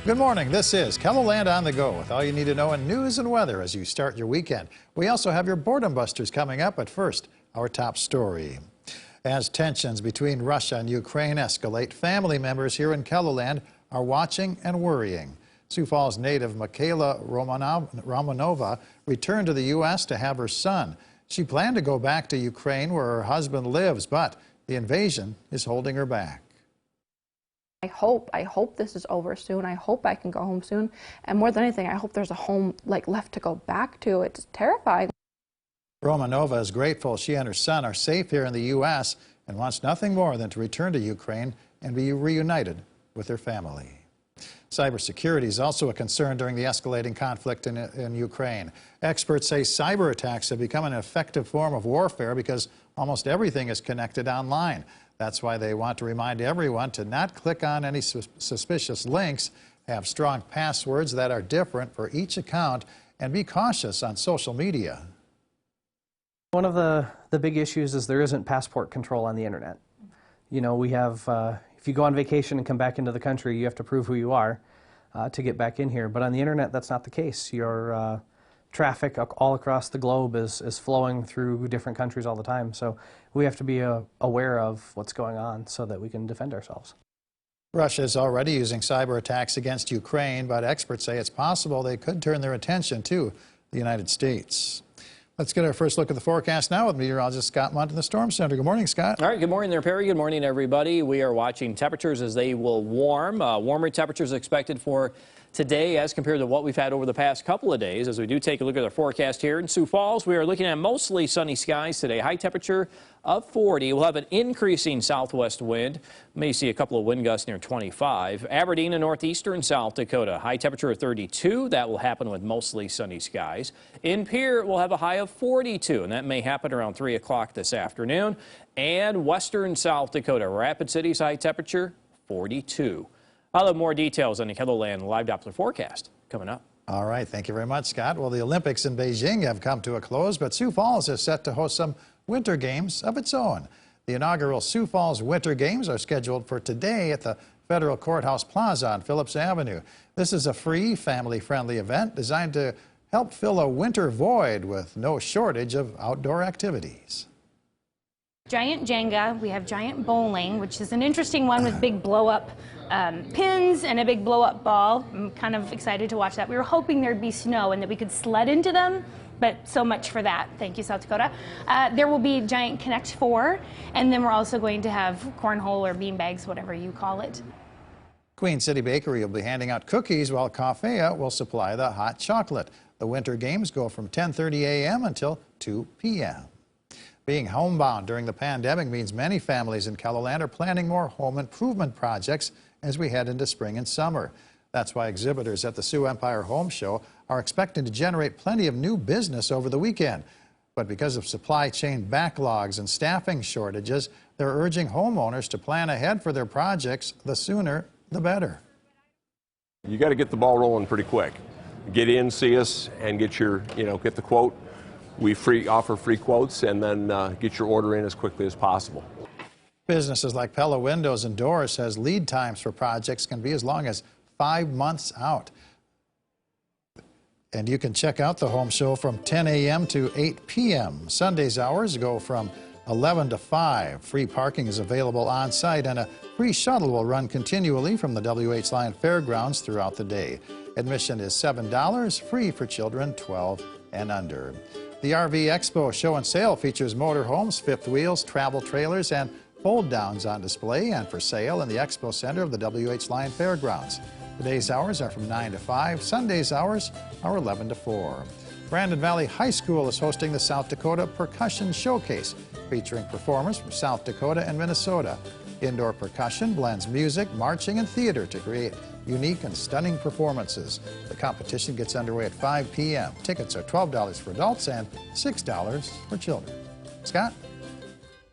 Good morning. This is KELOLAND on the go with all you need to know in news and weather as you start your weekend. We also have your boredom busters coming up, but first, our top story. As tensions between Russia and Ukraine escalate, family members here in KELOLAND are watching and worrying. Sioux Falls native Michaela Romanova returned to the U.S. to have her son. She planned to go back to Ukraine where her husband lives, but the invasion is holding her back. I hope this is over soon. I hope I can go home soon. And more than anything, I hope there's a home left to go back to. It's terrifying. Romanova is grateful she and her son are safe here in the U.S. and wants nothing more than to return to Ukraine and be reunited with their family. Cybersecurity is also a concern during the escalating conflict in Ukraine. Experts say cyber attacks have become an effective form of warfare because almost everything is connected online. That's why they want to remind everyone to not click on any suspicious links, have strong passwords that are different for each account, and be cautious on social media. One of the big issues is there isn't passport control on the internet. You know, we have, if you go on vacation and come back into the country, you have to prove who you are to get back in here. But on the internet, that's not the case. Your traffic all across the globe is flowing through different countries all the time. So we have to be aware of what's going on so that we can defend ourselves. Russia is already using cyber attacks against Ukraine, but experts say it's possible they could turn their attention to the United States. Let's get our first look at the forecast now with meteorologist Scott Munt in the Storm Center. Good morning, Scott. All right, good morning there, Perry. Good morning, everybody. We are watching temperatures as they will warm. Warmer temperatures expected for today as compared to what we've had over the past couple of days. As we do take a look at our forecast here in Sioux Falls, we are looking at mostly sunny skies today. High temperature of 40. We'll have an increasing southwest wind. May see a couple of wind gusts near 25. Aberdeen and northeastern South Dakota, high temperature of 32. That will happen with mostly sunny skies. In Pierre, we'll have a high of 42, and that may happen around 3 o'clock this afternoon. And western South Dakota, Rapid City's high temperature 42. I'll have more details on the KELOLAND live Doppler forecast coming up. All right, thank you very much, Scott. Well, the Olympics in Beijing have come to a close, but Sioux Falls is set to host some Winter Games of its own. The inaugural Sioux Falls Winter Games are scheduled for today at the Federal Courthouse Plaza on Phillips Avenue. This is a free, family-friendly event designed to help fill a winter void with no shortage of outdoor activities. Giant Jenga, we have giant bowling, which is an interesting one with big blow-up pins and a big blow-up ball. I'm kind of excited to watch that. We were hoping there'd be snow and that we could sled into them, but so much for that. Thank you, South Dakota. There will be giant Connect 4, and then we're also going to have cornhole or bean bags, whatever you call it. Queen City Bakery will be handing out cookies while COFFEY will supply the hot chocolate. The Winter Games go from 10:30 a.m. until 2 p.m. Being homebound during the pandemic means many families in KELOLAND are planning more home improvement projects as we head into spring and summer. That's why exhibitors at the Sioux Empire Home Show are expecting to generate plenty of new business over the weekend. But because of supply chain backlogs and staffing shortages, they're urging homeowners to plan ahead for their projects. The sooner, the better. You got to get the ball rolling pretty quick. Get in, see us, and get your, get the quote. We offer free quotes, and then get your order in as quickly as possible. Businesses like PELLA Windows and Doors says lead times for projects can be as long as 5 months out. And you can check out the home show from 10 a.m. to 8 p.m. Sunday's hours go from 11 to 5. Free parking is available on site, and a free shuttle will run continually from the WH Line Fairgrounds throughout the day. Admission is $7, free for children 12 and under. The RV Expo Show and Sale features motorhomes, fifth wheels, travel trailers, and fold-downs on display and for sale in the Expo Center of the WH Line Fairgrounds. Today's hours are from 9 to 5. Sunday's hours are 11 to 4. Brandon Valley High School is hosting the South Dakota Percussion Showcase, featuring performers from South Dakota and Minnesota. Indoor percussion blends music, marching, and theater to create unique and stunning performances. The competition gets underway at 5 p.m. Tickets are $12 for adults and $6 for children. Scott?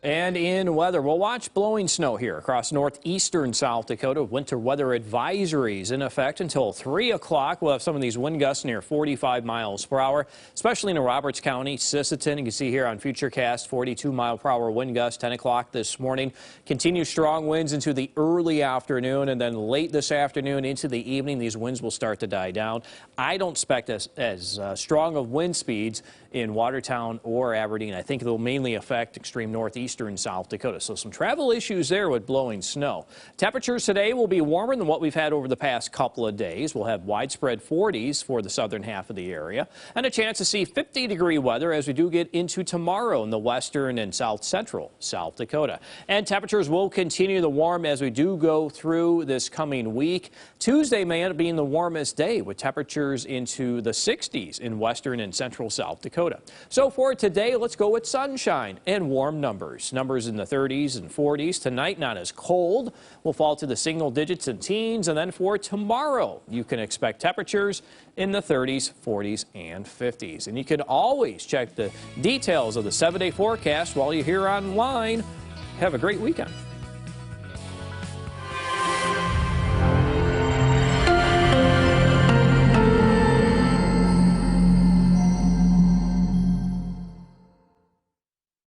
And in weather, we'll watch blowing snow here across northeastern South Dakota. Winter weather advisories in effect until 3 o'clock. We'll have some of these wind gusts near 45 miles per hour, especially in Roberts County, Sisseton. You can see here on Futurecast, 42-mile-per-hour wind gusts, 10 o'clock this morning. Continue strong winds into the early afternoon, and then late this afternoon into the evening, these winds will start to die down. I don't expect as strong of wind speeds in Watertown or Aberdeen. I think it will mainly affect extreme northeastern South Dakota. So some travel issues there with blowing snow. Temperatures today will be warmer than what we've had over the past couple of days. We'll have widespread 40s for the southern half of the area and a chance to see 50-degree weather as we do get into tomorrow in the western and south central South Dakota. And temperatures will continue to warm as we do go through this coming week. Tuesday may end up being the warmest day with temperatures into the 60s in western and central South Dakota. So for today, let's go with sunshine and warm numbers. Numbers in the 30s and 40s. Tonight, not as cold. We'll fall to the single digits and teens. And then for tomorrow, you can expect temperatures in the 30s, 40s, and 50s. And you can always check the details of the 7-day forecast while you're here online. Have a great weekend.